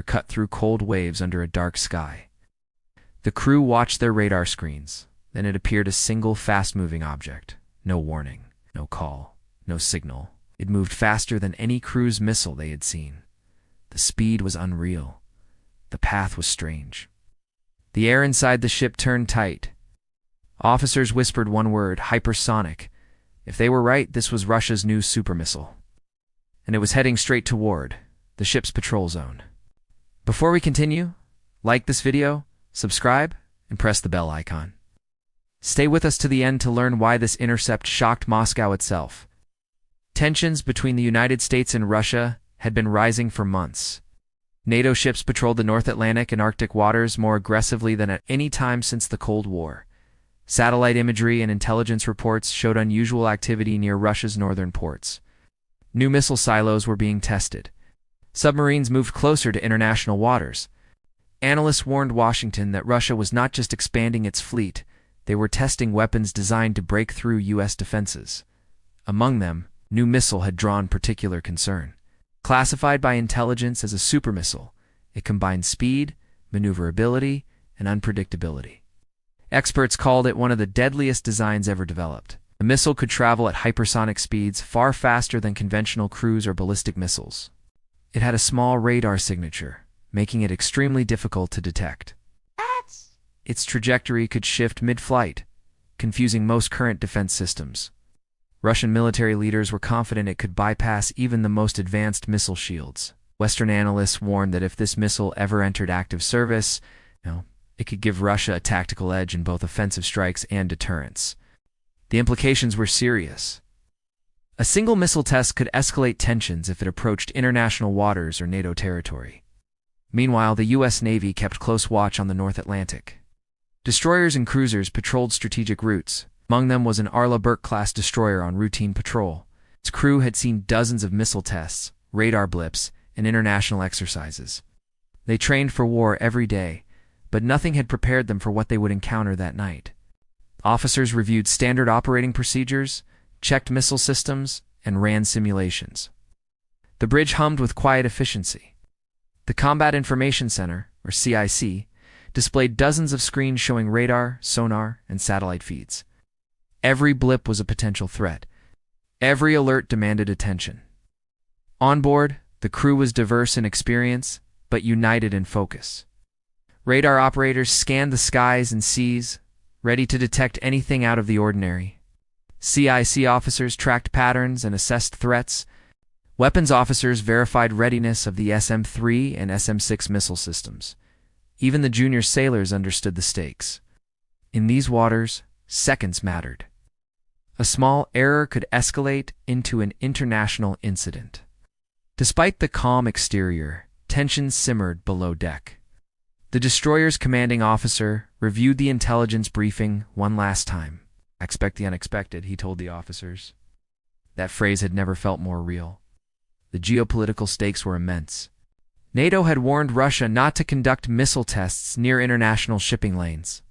cut through cold waves under a dark sky. The crew watched their radar screens. Then it appeared a single fast-moving object. No warning, no call, no signal. It moved faster than any cruise missile they had seen. The speed was unreal. The path was strange. The air inside the ship turned tight. Officers whispered one word: hypersonic. If they were right, this was Russia's new super missile. And it was heading straight toward the ship's patrol zone. Before we continue, like this video, subscribe, and press the bell icon. Stay with us to the end to learn why this intercept shocked Moscow itself. Tensions between the United States and Russia had been rising for months. NATO ships patrolled the North Atlantic and Arctic waters more aggressively than at any time since the Cold War. Satellite imagery and intelligence reports showed unusual activity near Russia's northern ports. New missile silos were being tested. Submarines moved closer to international waters. Analysts warned Washington that Russia was not just expanding its fleet, they were testing weapons designed to break through U.S. defenses. Among them, new missile had drawn particular concern. Classified by intelligence as a super missile, it combined speed, maneuverability, and unpredictability. Experts called it one of the deadliest designs ever developed. The missile could travel at hypersonic speeds far faster than conventional cruise or ballistic missiles. It had a small radar signature, making it extremely difficult to detect. Its trajectory could shift mid-flight, confusing most current defense systems. Russian military leaders were confident it could bypass even the most advanced missile shields. Western analysts warned that if this missile ever entered active service, it could give Russia a tactical edge in both offensive strikes and deterrence. The implications were serious. A single missile test could escalate tensions if it approached international waters or NATO territory. Meanwhile, the U.S. Navy kept close watch on the North Atlantic. Destroyers and cruisers patrolled strategic routes. Among them was an Arleigh Burke-class destroyer on routine patrol. Its crew had seen dozens of missile tests, radar blips, and international exercises. They trained for war every day, but nothing had prepared them for what they would encounter that night. Officers reviewed standard operating procedures, checked missile systems, and ran simulations. The bridge hummed with quiet efficiency. The Combat Information Center, or CIC, displayed dozens of screens showing radar, sonar, and satellite feeds. Every blip was a potential threat. Every alert demanded attention. On board, the crew was diverse in experience, but united in focus. Radar operators scanned the skies and seas, ready to detect anything out of the ordinary. CIC officers tracked patterns and assessed threats. Weapons officers verified readiness of the SM-3 and SM-6 missile systems. Even the junior sailors understood the stakes. In these waters, seconds mattered. A small error could escalate into an international incident. Despite the calm exterior, tensions simmered below deck. The destroyer's commanding officer reviewed the intelligence briefing one last time. "Expect the unexpected," he told the officers. That phrase had never felt more real. The geopolitical stakes were immense. NATO had warned Russia not to conduct missile tests near international shipping lanes.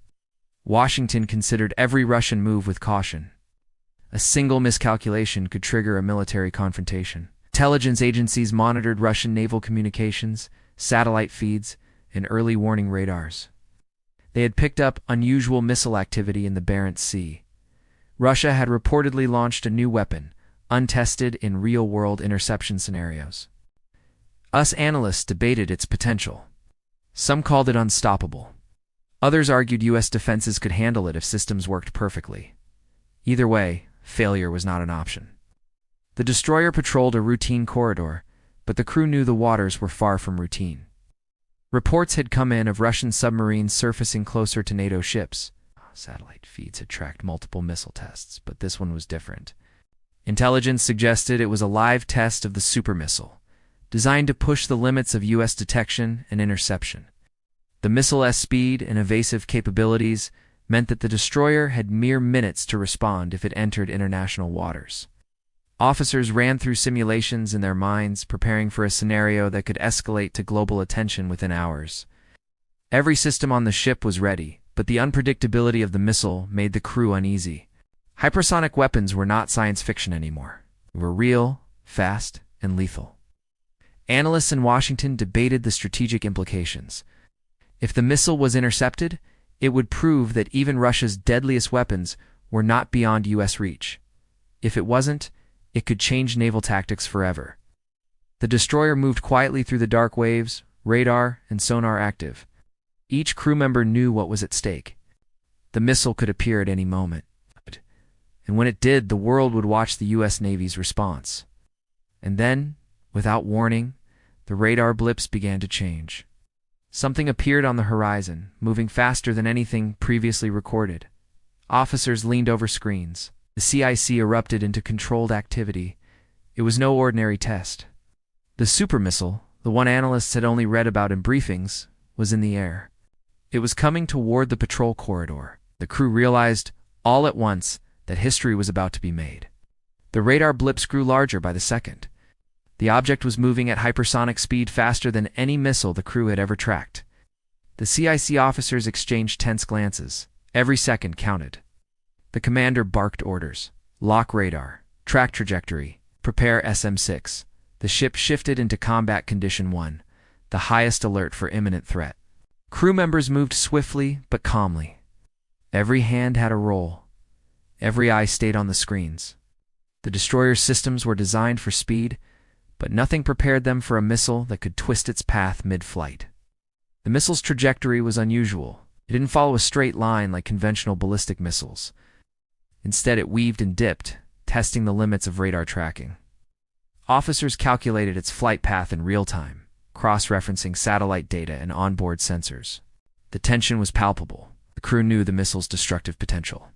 Washington considered every Russian move with caution. A single miscalculation could trigger a military confrontation. Intelligence agencies monitored Russian naval communications, satellite feeds, and early warning radars. They had picked up unusual missile activity in the Barents Sea. Russia had reportedly launched a new weapon, untested in real-world interception scenarios. Us analysts debated its potential. Some called it unstoppable. Others argued U.S. defenses could handle it if systems worked perfectly. Either way, failure was not an option. The destroyer patrolled a routine corridor, but the crew knew the waters were far from routine. Reports had come in of Russian submarines surfacing closer to NATO ships. Satellite feeds had tracked multiple missile tests, but this one was different. Intelligence suggested it was a live test of the super missile, designed to push the limits of U.S. detection and interception. The missile's speed and evasive capabilities meant that the destroyer had mere minutes to respond if it entered international waters. Officers ran through simulations in their minds, preparing for a scenario that could escalate to global attention within hours. Every system on the ship was ready, but the unpredictability of the missile made the crew uneasy. Hypersonic weapons were not science fiction anymore. They were real, fast, and lethal. Analysts in Washington debated the strategic implications. If the missile was intercepted, it would prove that even Russia's deadliest weapons were not beyond U.S. reach. If it wasn't, it could change naval tactics forever. The destroyer moved quietly through the dark waves, radar and sonar active. Each crew member knew what was at stake. The missile could appear at any moment. And when it did, the world would watch the U.S. Navy's response. And then, without warning, the radar blips began to change. Something appeared on the horizon, moving faster than anything previously recorded. Officers leaned over screens. The CIC erupted into controlled activity. It was no ordinary test. The supermissile, the one analysts had only read about in briefings, was in the air. It was coming toward the patrol corridor. The crew realized, all at once, that history was about to be made. The radar blips grew larger by the second. The object was moving at hypersonic speed faster than any missile the crew had ever tracked. The CIC officers exchanged tense glances. Every second counted. The commander barked orders. Lock radar. Track trajectory. Prepare SM-6. The ship shifted into combat condition 1, the highest alert for imminent threat. Crew members moved swiftly but calmly. Every hand had a role. Every eye stayed on the screens. The destroyer's systems were designed for speed, but nothing prepared them for a missile that could twist its path mid-flight. The missile's trajectory was unusual. It didn't follow a straight line like conventional ballistic missiles. Instead, it weaved and dipped, testing the limits of radar tracking. Officers calculated its flight path in real time, cross-referencing satellite data and onboard sensors. The tension was palpable. The crew knew the missile's destructive potential.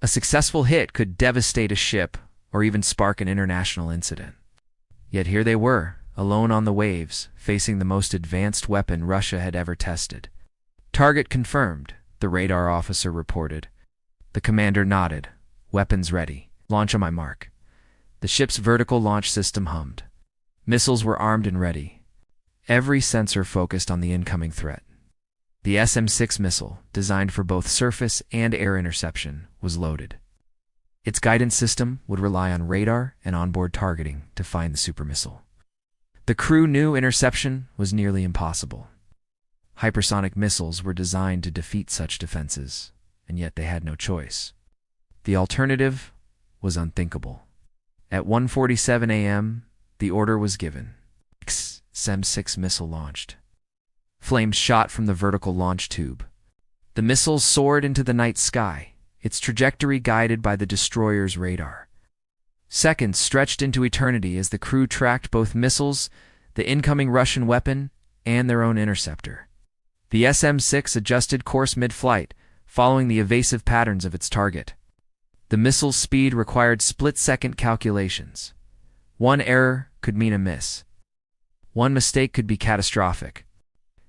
A successful hit could devastate a ship or even spark an international incident. Yet here they were, alone on the waves, facing the most advanced weapon Russia had ever tested. Target confirmed, the radar officer reported. The commander nodded. Weapons ready. Launch on my mark. The ship's vertical launch system hummed. Missiles were armed and ready. Every sensor focused on the incoming threat. The SM-6 missile, designed for both surface and air interception, was loaded. Its guidance system would rely on radar and onboard targeting to find the supermissile. The crew knew interception was nearly impossible. Hypersonic missiles were designed to defeat such defenses, and yet they had no choice. The alternative was unthinkable. At 1:47 a.m., the order was given. SM-6 missile launched. Flames shot from the vertical launch tube. The missile soared into the night sky, its trajectory guided by the destroyer's radar. Seconds stretched into eternity as the crew tracked both missiles, the incoming Russian weapon, and their own interceptor. The SM-6 adjusted course mid-flight, following the evasive patterns of its target. The missile's speed required split-second calculations. One error could mean a miss. One mistake could be catastrophic.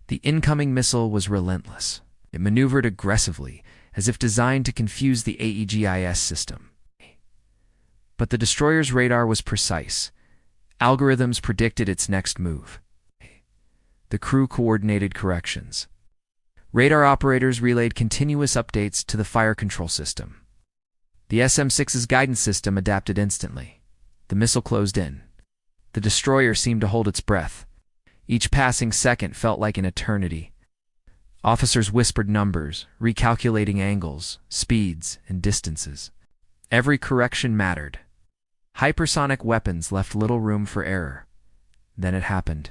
The incoming missile was relentless. It maneuvered aggressively, as if designed to confuse the AEGIS system. But the destroyer's radar was precise. Algorithms predicted its next move. The crew coordinated corrections. Radar operators relayed continuous updates to the fire control system. The SM-6's guidance system adapted instantly. The missile closed in. The destroyer seemed to hold its breath. Each passing second felt like an eternity. Officers whispered numbers, recalculating angles, speeds, and distances. Every correction mattered. Hypersonic weapons left little room for error. Then it happened.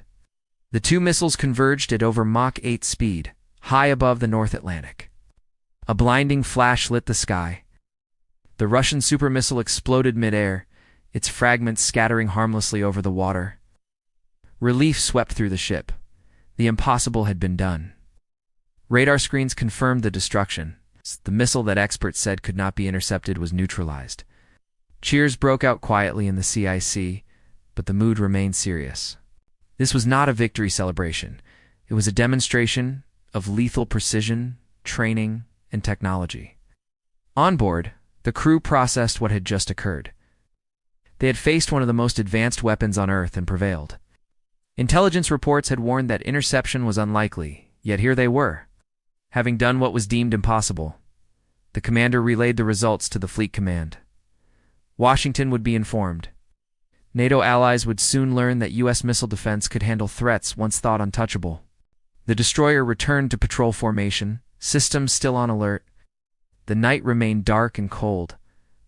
The two missiles converged at over Mach 8 speed, high above the North Atlantic. A blinding flash lit the sky. The Russian supermissile exploded mid-air, its fragments scattering harmlessly over the water. Relief swept through the ship. The impossible had been done. Radar screens confirmed the destruction. The missile that experts said could not be intercepted was neutralized. Cheers broke out quietly in the CIC, but the mood remained serious. This was not a victory celebration. It was a demonstration of lethal precision, training, and technology. On board, the crew processed what had just occurred. They had faced one of the most advanced weapons on Earth and prevailed. Intelligence reports had warned that interception was unlikely, yet here they were. Having done what was deemed impossible, the commander relayed the results to the fleet command. Washington would be informed. NATO allies would soon learn that U.S. missile defense could handle threats once thought untouchable. The destroyer returned to patrol formation, systems still on alert. The night remained dark and cold,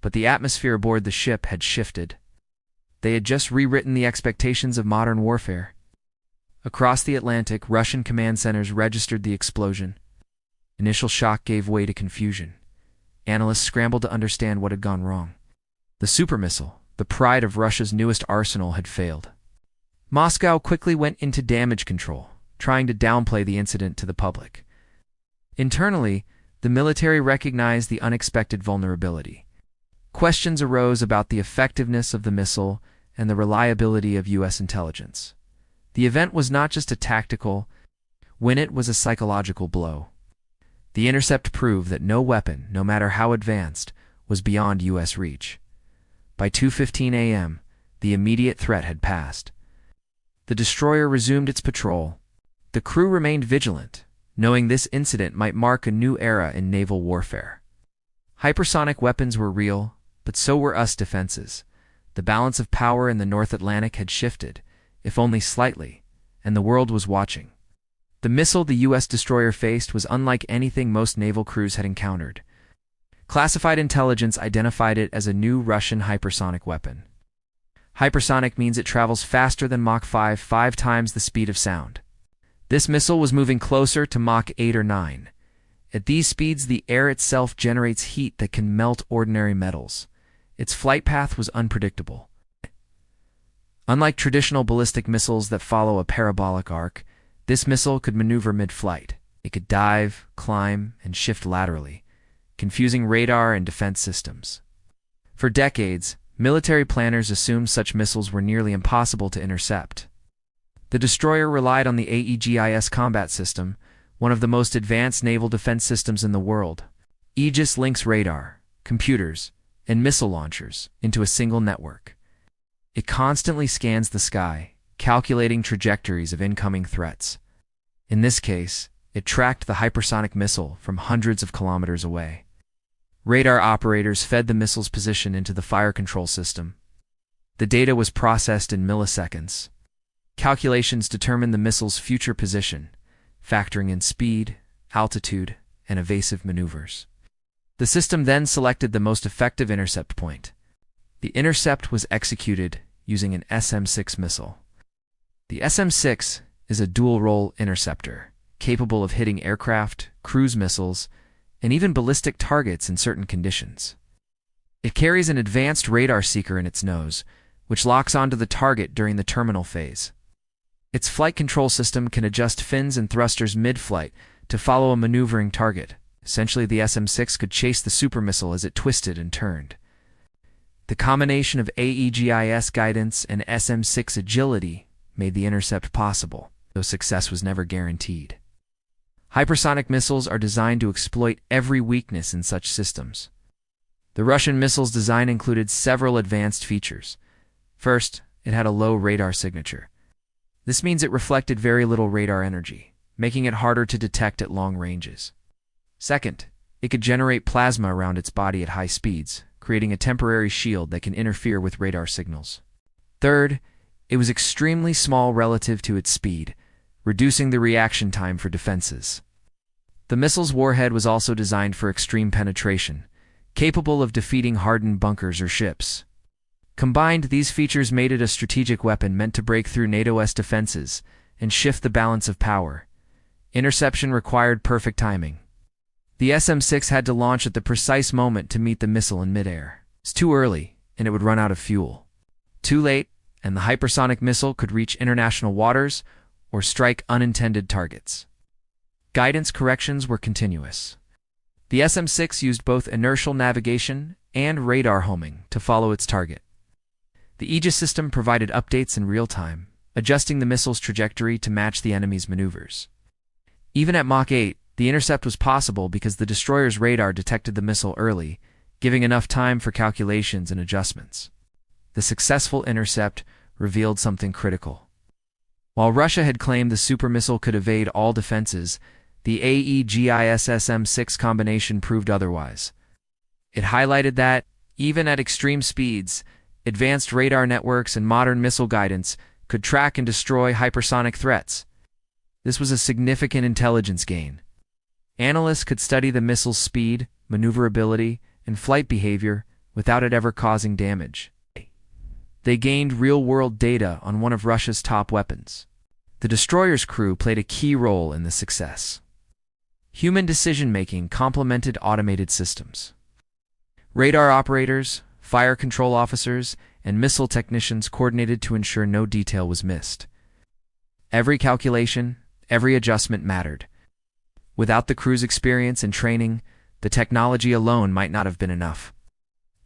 but the atmosphere aboard the ship had shifted. They had just rewritten the expectations of modern warfare. Across the Atlantic, Russian command centers registered the explosion. Initial shock gave way to confusion. Analysts scrambled to understand what had gone wrong. The supermissile, the pride of Russia's newest arsenal, had failed. Moscow quickly went into damage control, trying to downplay the incident to the public. Internally, the military recognized the unexpected vulnerability. Questions arose about the effectiveness of the missile and the reliability of U.S. intelligence. The event was not just a tactical win, it was a psychological blow. The intercept proved that no weapon, no matter how advanced, was beyond U.S. reach. By 2:15 a.m., the immediate threat had passed. The destroyer resumed its patrol. The crew remained vigilant, knowing this incident might mark a new era in naval warfare. Hypersonic weapons were real, but so were US defenses. The balance of power in the North Atlantic had shifted, if only slightly, and the world was watching. The missile the U.S. destroyer faced was unlike anything most naval crews had encountered. Classified intelligence identified it as a new Russian hypersonic weapon. Hypersonic means it travels faster than Mach 5, 5 times the speed of sound. This missile was moving closer to Mach 8 or 9. At these speeds, the air itself generates heat that can melt ordinary metals. Its flight path was unpredictable. Unlike traditional ballistic missiles that follow a parabolic arc, this missile could maneuver mid-flight. It could dive, climb, and shift laterally, confusing radar and defense systems. For decades, military planners assumed such missiles were nearly impossible to intercept. The destroyer relied on the Aegis combat system, one of the most advanced naval defense systems in the world. Aegis links radar, computers, and missile launchers into a single network. It constantly scans the sky, calculating trajectories of incoming threats. In this case, it tracked the hypersonic missile from hundreds of kilometers away. Radar operators fed the missile's position into the fire control system. The data was processed in milliseconds. Calculations determined the missile's future position, factoring in speed, altitude, and evasive maneuvers. The system then selected the most effective intercept point. The intercept was executed using an SM-6 missile. The SM-6 is a dual-role interceptor, capable of hitting aircraft, cruise missiles, and even ballistic targets in certain conditions. It carries an advanced radar seeker in its nose, which locks onto the target during the terminal phase. Its flight control system can adjust fins and thrusters mid-flight to follow a maneuvering target. Essentially, the SM-6 could chase the supermissile as it twisted and turned. The combination of Aegis guidance and SM-6 agility made the intercept possible, though success was never guaranteed. Hypersonic missiles are designed to exploit every weakness in such systems. The Russian missile's design included several advanced features. First, it had a low radar signature. This means it reflected very little radar energy, making it harder to detect at long ranges. Second, it could generate plasma around its body at high speeds, creating a temporary shield that can interfere with radar signals. Third, it was extremely small relative to its speed, reducing the reaction time for defenses. The missile's warhead was also designed for extreme penetration, capable of defeating hardened bunkers or ships. Combined, these features made it a strategic weapon meant to break through NATO's defenses and shift the balance of power. Interception required perfect timing. The SM-6 had to launch at the precise moment to meet the missile in midair. It's too early, and it would run out of fuel. Too late, and the hypersonic missile could reach international waters or strike unintended targets. Guidance corrections were continuous. The SM-6 used both inertial navigation and radar homing to follow its target. The Aegis system provided updates in real time, adjusting the missile's trajectory to match the enemy's maneuvers. Even at Mach 8, the intercept was possible because the destroyer's radar detected the missile early, giving enough time for calculations and adjustments. The successful intercept revealed something critical. While Russia had claimed the supermissile could evade all defenses, the Aegis SM-6 combination proved otherwise. It highlighted that, even at extreme speeds, Advanced radar networks and modern missile guidance could track and destroy hypersonic threats. This was a significant intelligence gain. Analysts could study the missile's speed, maneuverability, and flight behavior without it ever causing damage. They gained real-world data on one of Russia's top weapons. The destroyer's crew played a key role in the success. Human decision-making complemented automated systems. Radar operators, fire control officers, and missile technicians coordinated to ensure no detail was missed. Every calculation, every adjustment mattered. Without the crew's experience and training, the technology alone might not have been enough.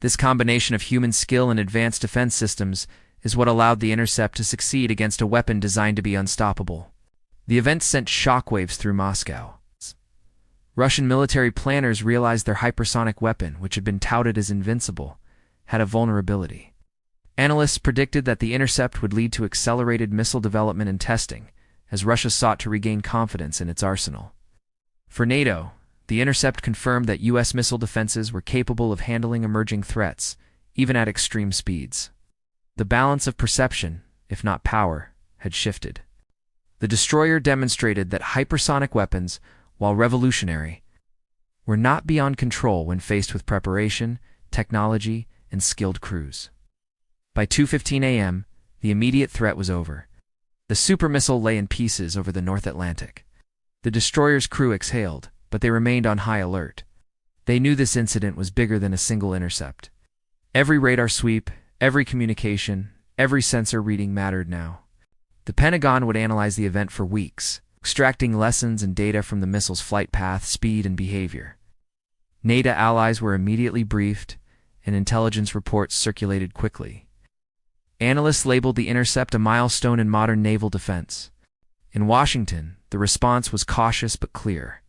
This combination of human skill and advanced defense systems is what allowed the Intercept to succeed against a weapon designed to be unstoppable. The event sent shockwaves through Moscow. Russian military planners realized their hypersonic weapon, which had been touted as invincible, had a vulnerability. Analysts predicted that the Intercept would lead to accelerated missile development and testing, as Russia sought to regain confidence in its arsenal. For NATO, the Intercept confirmed that U.S. missile defenses were capable of handling emerging threats, even at extreme speeds. The balance of perception, if not power, had shifted. The destroyer demonstrated that hypersonic weapons, while revolutionary, were not beyond control when faced with preparation, technology, and skilled crews. By 2:15 a.m., the immediate threat was over. The supermissile lay in pieces over the North Atlantic. The destroyer's crew exhaled, but they remained on high alert. They knew this incident was bigger than a single intercept. Every radar sweep, every communication, every sensor reading mattered now. The Pentagon would analyze the event for weeks, extracting lessons and data from the missile's flight path, speed, and behavior. NATO allies were immediately briefed, and intelligence reports circulated quickly. Analysts labeled the Intercept a milestone in modern naval defense. In Washington, the response was cautious but clear.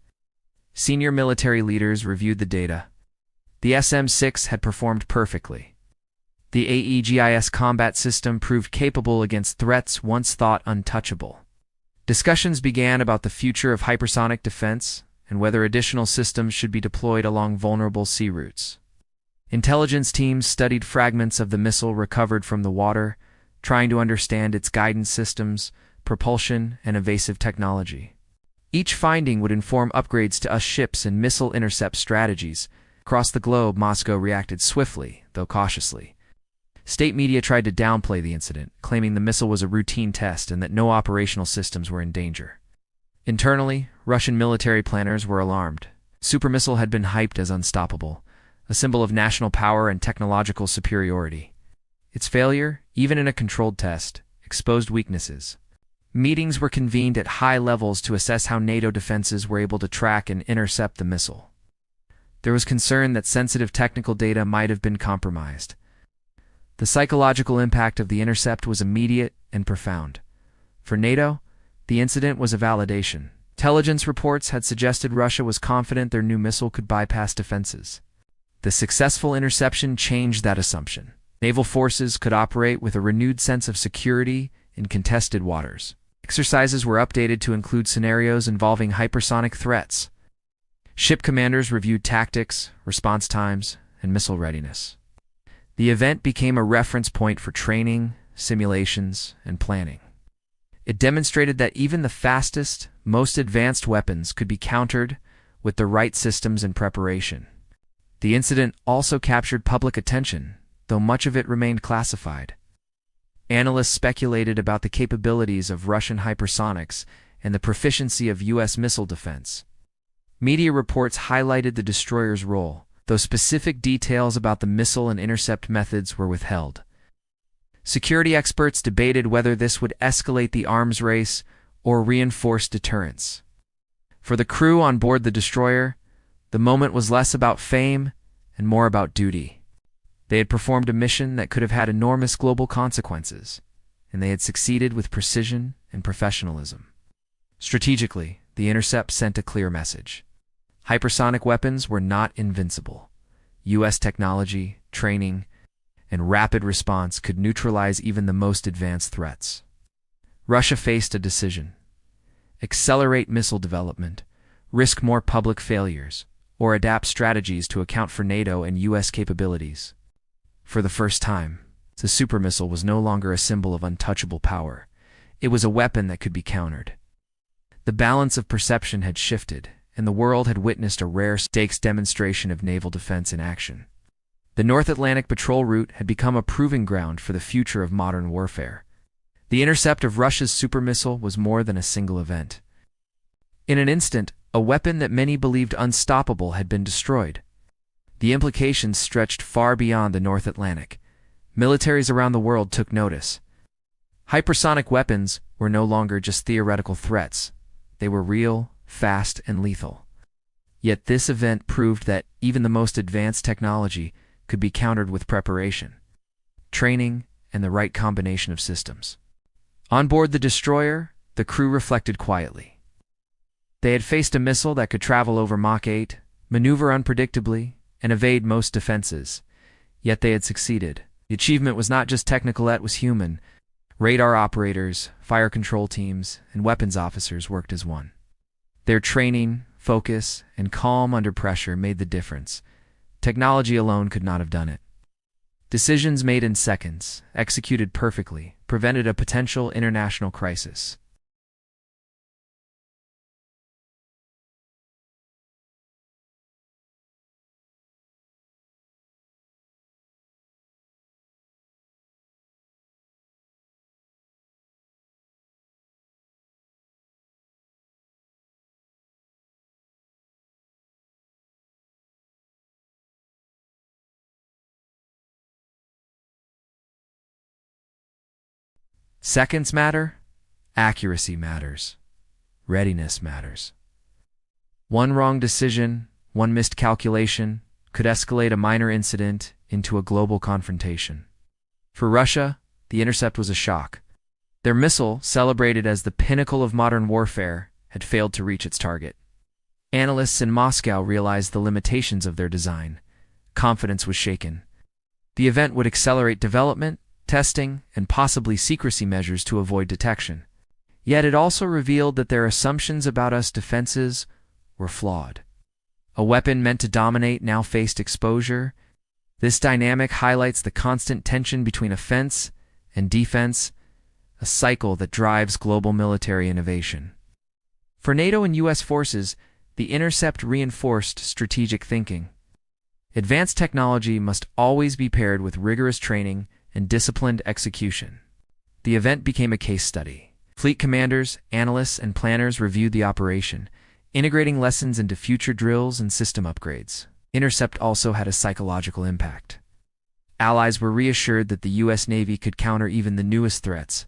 Senior military leaders reviewed the data. The SM-6 had performed perfectly. The AEGIS combat system proved capable against threats once thought untouchable. Discussions began about the future of hypersonic defense and whether additional systems should be deployed along vulnerable sea routes. Intelligence teams studied fragments of the missile recovered from the water, trying to understand its guidance systems, propulsion, and evasive technology. Each finding would inform upgrades to US ships and missile intercept strategies. Across the globe, Moscow reacted swiftly, though cautiously. State media tried to downplay the incident, claiming the missile was a routine test and that no operational systems were in danger. Internally, Russian military planners were alarmed. Supermissile had been hyped as unstoppable, a symbol of national power and technological superiority. Its failure, even in a controlled test, exposed weaknesses. Meetings were convened at high levels to assess how NATO defenses were able to track and intercept the missile. There was concern that sensitive technical data might have been compromised. The psychological impact of the intercept was immediate and profound. For NATO, the incident was a validation. Intelligence reports had suggested Russia was confident their new missile could bypass defenses. The successful interception changed that assumption. Naval forces could operate with a renewed sense of security in contested waters. Exercises were updated to include scenarios involving hypersonic threats. Ship commanders reviewed tactics, response times, and missile readiness. The event became a reference point for training, simulations, and planning. It demonstrated that even the fastest, most advanced weapons could be countered with the right systems and preparation. The incident also captured public attention, though much of it remained classified. Analysts speculated about the capabilities of Russian hypersonics and the proficiency of U.S. missile defense. Media reports highlighted the destroyer's role, though specific details about the missile and intercept methods were withheld. Security experts debated whether this would escalate the arms race or reinforce deterrence. For the crew on board the destroyer, the moment was less about fame and more about duty. They had performed a mission that could have had enormous global consequences, and they had succeeded with precision and professionalism. Strategically, the Intercept sent a clear message. Hypersonic weapons were not invincible. U.S. technology, training, and rapid response could neutralize even the most advanced threats. Russia faced a decision: accelerate missile development, risk more public failures, or adapt strategies to account for NATO and U.S. capabilities. For the first time, The supermissile was no longer a symbol of untouchable power. It was a weapon that could be countered. The balance of perception had shifted, and the world had witnessed a rare stakes demonstration of naval defense in action. The North Atlantic patrol route had become a proving ground for the future of modern warfare. The intercept of Russia's supermissile was more than a single event. In an instant, a weapon that many believed unstoppable had been destroyed. The implications stretched far beyond the North Atlantic. Militaries around the world took notice. Hypersonic weapons were no longer just theoretical threats. They were real, fast, and lethal. Yet this event proved that even the most advanced technology could be countered with preparation, training, and the right combination of systems. On board the destroyer, the crew reflected quietly. They had faced a missile that could travel over Mach 8, maneuver unpredictably, and evade most defenses. Yet they had succeeded. The achievement was not just technical, it was human. Radar operators, fire control teams, and weapons officers worked as one. Their training, focus, and calm under pressure made the difference. Technology alone could not have done it. Decisions made in seconds, executed perfectly, prevented a potential international crisis. Seconds matter, accuracy matters, readiness matters. One wrong decision, one missed calculation, could escalate a minor incident into a global confrontation. For Russia, the intercept was a shock. Their missile, celebrated as the pinnacle of modern warfare, had failed to reach its target. Analysts in Moscow realized the limitations of their design. Confidence was shaken. The event would accelerate development, testing, and possibly secrecy measures to avoid detection. Yet it also revealed that their assumptions about us defenses were flawed. A weapon meant to dominate now faced exposure. This dynamic highlights the constant tension between offense and defense, a cycle that drives global military innovation. For NATO and U.S. forces, the intercept reinforced strategic thinking. Advanced technology must always be paired with rigorous training and disciplined execution. The event became a case study. Fleet commanders, analysts, and planners reviewed the operation, integrating lessons into future drills and system upgrades. Intercept also had a psychological impact. Allies were reassured that the U.S. Navy could counter even the newest threats.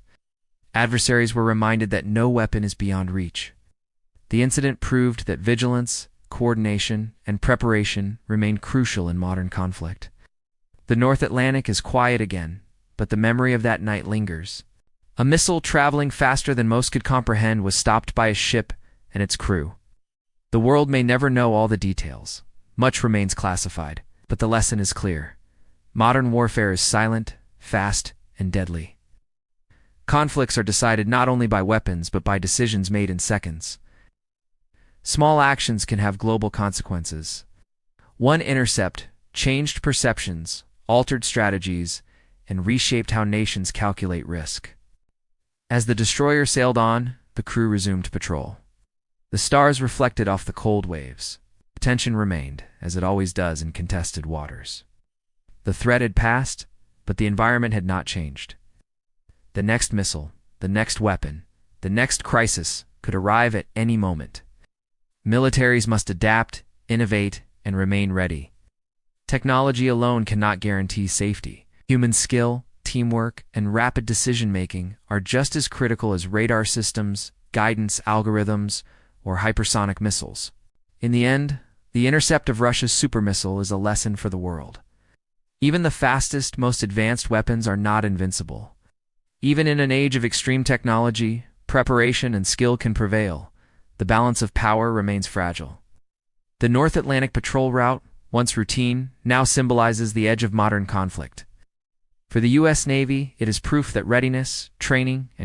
Adversaries were reminded that no weapon is beyond reach. The incident proved that vigilance, coordination, and preparation remain crucial in modern conflict. The North Atlantic is quiet again, but the memory of that night lingers. A missile traveling faster than most could comprehend was stopped by a ship and its crew. The world may never know all the details. Much remains classified, but the lesson is clear. Modern warfare is silent, fast, and deadly. Conflicts are decided not only by weapons but by decisions made in seconds. Small actions can have global consequences. One intercept changed perceptions, altered strategies, and reshaped how nations calculate risk. As the destroyer sailed on, the crew resumed patrol. The stars reflected off the cold waves. Tension remained, as it always does in contested waters. The threat had passed, but the environment had not changed. The next missile, the next weapon, the next crisis could arrive at any moment. Militaries must adapt, innovate, and remain ready. Technology alone cannot guarantee safety. Human skill, teamwork, and rapid decision-making are just as critical as radar systems, guidance algorithms, or hypersonic missiles. In the end, the intercept of Russia's supermissile is a lesson for the world. Even the fastest, most advanced weapons are not invincible. Even in an age of extreme technology, preparation and skill can prevail. The balance of power remains fragile. The North Atlantic patrol route, once routine, now symbolizes the edge of modern conflict. For the U.S. Navy, it is proof that readiness, training, and